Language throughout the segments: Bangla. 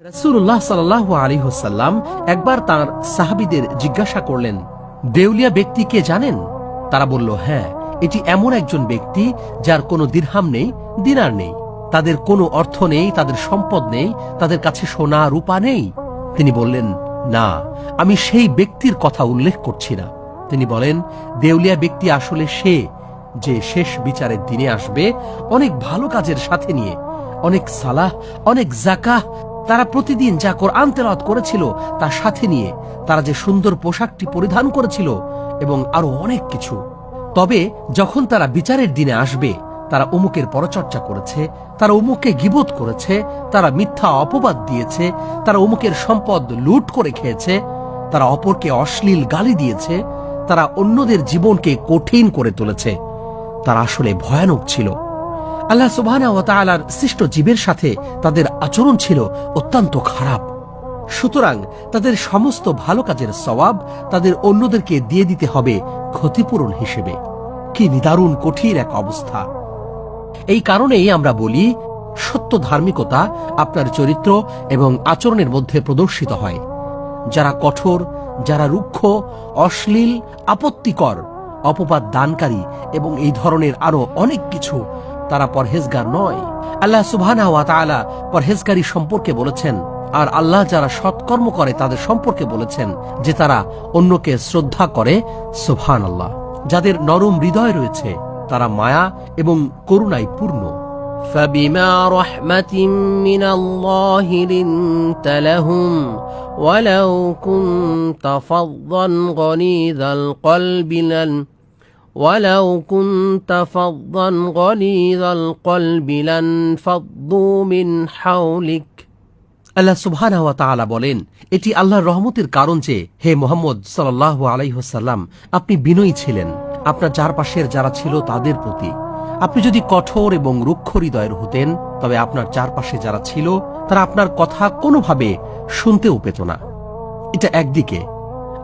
রাসূলুল্লাহ সাল্লাল্লাহু আলাইহি ওয়াসাল্লাম একবার তার সাহাবীদের জিজ্ঞাসা করলেন, দেউলিয়া ব্যক্তি কে জানেন? তারা বলল, হ্যাঁ, এটি এমন একজন ব্যক্তি যার কোনো দিরহাম নেই, দিনার নেই, তাদের কোনো অর্থ নেই, তাদের সম্পদ নেই, তাদের কাছে সোনা রূপা নেই। তিনি বললেন, না, আমি সেই ব্যক্তির কথা উল্লেখ করছি না। তিনি বলেন, দেউলিয়া ব্যক্তি আসলে সে যে শেষ বিচারের দিনে আসবে অনেক ভালো কাজের সাথে নিয়ে, অনেক সালাহ, অনেক যাকাহ, তারা প্রতিদিন যা কোরআন তেলাওয়াত করেছিল তার সাথে নিয়ে, তারা যে সুন্দর পোশাকটি পরিধান করেছিল এবং আরো অনেক কিছু। তবে যখন তারা বিচারের দিনে আসবে, তারা অমুকের পরচর্চা করেছে, তারা অমুককে গীবত করেছে, তারা মিথ্যা অপবাদ দিয়েছে, তারা অমুকের সম্পদ লুট করে খেয়েছে, তারা অপরকে অশ্লীল গালি দিয়েছে, তারা অন্যদের জীবনকে কঠিন করে তুলেছে, তারা আসলে ভয়ানক ছিল। আল্লাহ সুবহানাহু ওয়া তাআলার সৃষ্ট জীবের সাথে তাদের আচরণ ছিল অত্যন্ত খারাপ। সুতরাং তাদের সমস্ত ভালো কাজের সওয়াব তাদের অন্যদেরকে দিয়ে দিতে হবে ক্ষতিপূরণ হিসেবে। কি নিদারুণ কঠিন এক অবস্থা! এই কারণেই আমরা বলি, সত্য ধার্মিকতা আপনার চরিত্র এবং আচরণের মধ্যে প্রদর্শিত হয়। যারা কঠোর, যারা রুক্ষ, অশ্লীল, আপত্তিকর, অপবাদ দানকারী এবং এই ধরনের আরো অনেক কিছু, তারা পরহেজগার নয়। আল্লাহ সুবহানাহু ওয়া তাআলা পরহেজগারী সম্পর্কে বলেছেন, আর আল্লাহ যারা সৎকর্ম করে তাদের সম্পর্কে বলেছেন যে তারা অন্যকে শ্রদ্ধা করে। সুবহানাল্লাহ। যাদের নরম হৃদয় রয়েছে, তারা মায়া এবং করুণায় পূর্ণ। فبما رحمة من الله لنت لهم ولو كنت فظا غليظ القلب لانفضوا من حولك। আল্লাহ সুবহানাহু ওয়া তাআলা বলেন, এটি আল্লাহর রহমতের কারণ যে হে মুহাম্মদ সাল্লাল্লাহু আলাইহি ওয়াসাল্লাম, আপনি বিনয়ী ছিলেন আপনার চারপাশের যারা ছিল তাদের প্রতি। আপনি যদি কঠোর এবং রুক্ষ হৃদয়ের হতেন, তবে আপনার চারপাশে যারা ছিল তারা আপনার কথা কোনোভাবে শুনতেও পেত না। এটা একদিকে।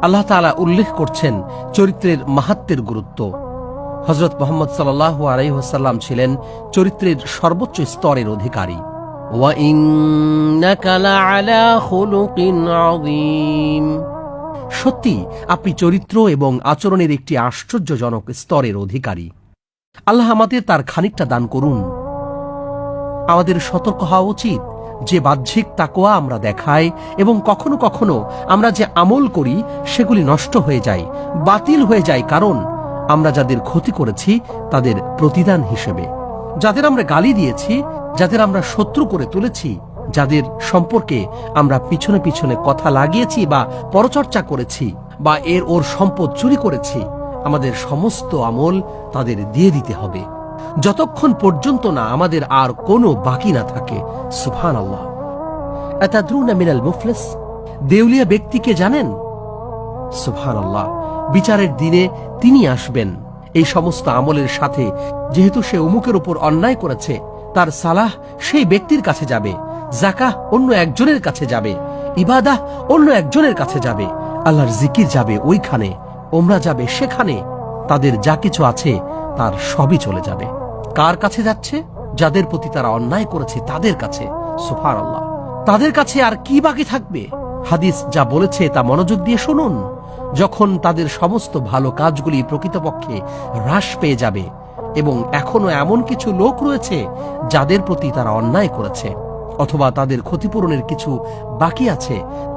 আল্লাহ তাআলা উল্লেখ করছেন চরিত্রের মাহাত্ম্যের গুরুত্ব। হযরত মুহাম্মদ সাল্লাল্লাহু আলাইহি ওয়াসাল্লাম ছিলেন চরিত্রের সর্বোচ্চ স্তরের অধিকারী। وَإِنَّكَ لَعَلَى خُلُقٍ عَظِيمٍ। সত্যি আপনি চরিত্র এবং আচরণের একটি আশ্চর্যজনক স্তরের অধিকারী। আল্লাহ আমাদের তার খানিকটা দান করুন। আমাদের সতর্ক হওয়া উচিত যে বাহ্যিক তাকওয়া আমরা দেখাই এবং কখনো কখনো আমরা যে আমল করি সেগুলি নষ্ট হয়ে যায়, বাতিল হয়ে যায়, কারণ আমরা যাদের ক্ষতি করেছি তাদের প্রতিদান হিসেবে। যাদের আমরা গালি দিয়েছি, যাদের আমরা শত্রু করে তুলেছি, যাদের সম্পর্কে আমরা পিছনে পিছনে কথা লাগিয়েছি বা পরচর্চা করেছি বা ওর সম্পদ চুরি করেছি, আমাদের সমস্ত আমল তাদের দিয়ে দিতে হবে, যতক্ষণ পর্যন্ত না আমাদের আর কোনো বাকি না থাকে। সুবহানাল্লাহ। আতাদরুনা মিনাল মুফলিস? দেউলিয়া ব্যক্তিকে জানেন? সুবহানাল্লাহ। বিচারের দিনে তিনি আসবেন এই সমস্ত আমলের সাথে। যেহেতু সে অমুকের উপর অন্যায় করেছে, তার সালাহ সেই ব্যক্তির কাছে যাবে, যাকাহ অন্য একজনের কাছে যাবে, ইবাদাহ অন্য একজনের কাছে যাবে, আল্লাহর জিকির যাবে ওইখানে, ওমরা যাবে সেখানে, তাদের যা কিছু আছে তার সবই চলে যাবে। কার কাছে যাচ্ছে? যাদের প্রতি তারা অন্যায় করেছে তাদের কাছে। সুবহানাল্লাহ। তাদের কাছে আর কি বাকি থাকবে? হাদিস যা বলেছে তা মনোযোগ দিয়ে শুনুন। যখন তাদের সমস্ত ভালো কাজগুলি প্রকৃতপক্ষে হ্রাস পেয়ে যাবে এবং এখনো এমন কিছু লোক রয়েছে যাদের প্রতি তারা অন্যায় করেছে, অথবা তাদের ক্ষতিপূরণের কিছু বাকি আছে,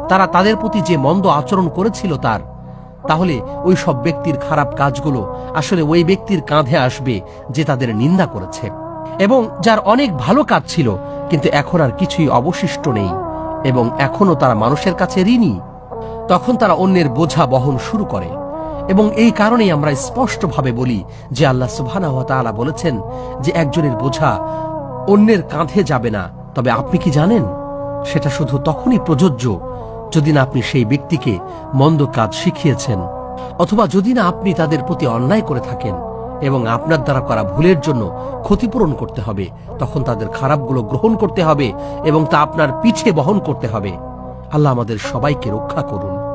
তারা তাদের প্রতি যে মন্দ আচরণ করেছিল তাহলে ওই সব ব্যক্তির খারাপ কাজগুলো আসলে ওই ব্যক্তির কাঁধে আসবে যে তাদের নিন্দা করেছে। এবং যার অনেক ভালো কাজ ছিল কিন্তু এখন আর কিছুই অবশিষ্ট নেই এবং এখনো তারা মানুষের কাছে ঋণী, তখন তারা অন্যের বোঝা বহন শুরু করে। এবং এই কারণেই আমরা স্পষ্টভাবে বলি যে আল্লাহ সুবহানাহু ওয়া তাআলা বলেছেন যে একজনের বোঝা অন্যের কাঁধে যাবে না। তবে আপনি কি জানেন, সেটা শুধু তখনই প্রযোজ্য যদি না আপনি সেই ব্যক্তিকে মন্দ কাজ শিখিয়েছেন, অথবা যদি না আপনি তাদের প্রতি অন্যায় করে থাকেন এবং আপনার দ্বারা করা ভুলের জন্য ক্ষতিপূরণ করতে হবে, তখন তাদের খারাপগুলো গ্রহণ করতে হবে এবং তা আপনার পিঠে বহন করতে হবে। আল্লাহ আমাদের সবাইকে রক্ষা করুন।